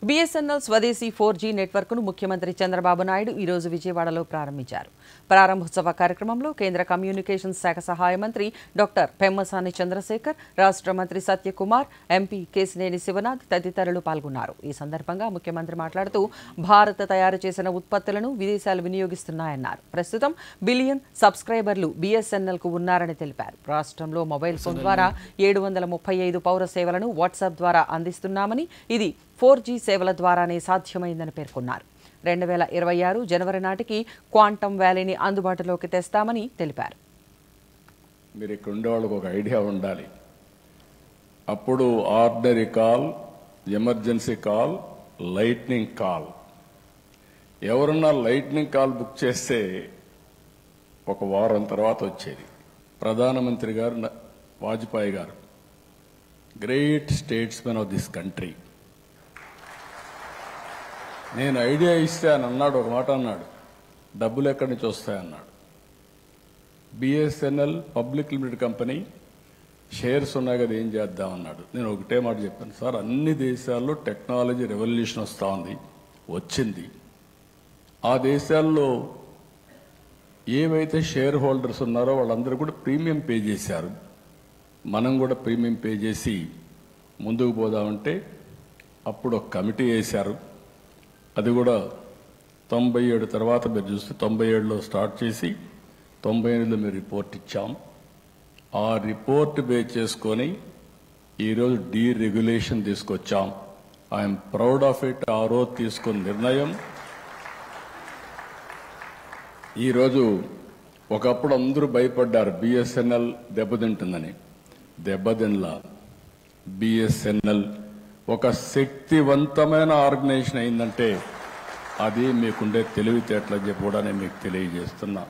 BSNL స్వదేశీ 4G నెట్వర్క్ను ముఖ్యమంత్రి చంద్రబాబు నాయుడు ఈ రోజు విజయవాడలో ప్రారంభించారు. ప్రారంభోత్సవ కార్యక్రమంలో కేంద్ర కమ్యూనికేషన్స్ శాఖ సహాయ మంత్రి డాక్టర్ పెమ్మసాని చంద్రశేఖర్, రాష్ట్ర మంత్రి సత్యకుమార్, ఎంపీ కేశినేని శివనాథ్ తదితరులు పాల్గొన్నారు. ఈ సందర్భంగా ముఖ్యమంత్రి మాట్లాడుతూ భారత్ తయారు చేసిన ఉత్పత్తులను విదేశాలు వినియోగిస్తున్నాయన్నారు. ప్రస్తుతం బిలియన్ సబ్స్క్రైబర్లు BSNLకు ఉన్నారని తెలిపారు. రాష్ట్రంలో మొబైల్ ఫోన్ ద్వారా 735 పౌర సేవలను వాట్సాప్ ద్వారా అందిస్తున్నామని, ఇది 4G సేవల ద్వారానే సాధ్యమైందని పేర్కొన్నారు. 2026 జనవరి నాటికి క్వాంటమ్ వ్యాలీని అందుబాటులోకి తెస్తామని తెలిపారు. మీరు ఇక్కడ ఉండేవాళ్ళకు ఒక ఐడియా ఉండాలి. అప్పుడు ordinary call, emergency call, lightning call. ఎవరన్నా లైట్నింగ్ కాల్ బుక్ చేస్తే ఒక వారం తర్వాత వచ్చేది. ప్రధానమంత్రి గారు వాజ్పేయి గారు, great statesmen of this country, నేను ఐడియా ఇస్తే అని అన్నాడు. ఒక మాట అన్నాడు, డబ్బులు ఎక్కడి నుంచి వస్తాయన్నాడు. BSNL public limited company shares ఉన్నాయి కదా, ఏం చేద్దామన్నాడు. నేను ఒకటే మాట చెప్పాను, సార్ అన్ని దేశాల్లో టెక్నాలజీ రెవల్యూషన్ వస్తూ ఉంది, వచ్చింది. ఆ దేశాల్లో ఏవైతే షేర్ హోల్డర్స్ ఉన్నారో వాళ్ళందరూ కూడా ప్రీమియం పే చేశారు. మనం కూడా ప్రీమియం పే చేసి ముందుకు పోదామంటే అప్పుడు ఒక కమిటీ వేశారు. అది కూడా 97 తర్వాత మీరు చూస్తే 97లో స్టార్ట్ చేసి 98లో మేము రిపోర్ట్ ఇచ్చాం. ఆ రిపోర్ట్ బేస్ చేసుకొని ఈరోజు డీరెగ్యులేషన్ తీసుకొచ్చాం. I'm proud of it. ఆ రోజు తీసుకున్న నిర్ణయం ఈరోజు, ఒకప్పుడు అందరూ భయపడ్డారు BSNL దెబ్బతింటుందని. దెబ్బతినలా. BSNL ఒక శక్తివంతమైన ఆర్గనైజేషన్ అయిందంటే అది మీకుండే తెలివితేటలని చెప్పి కూడా నేను మీకు తెలియజేస్తున్నా.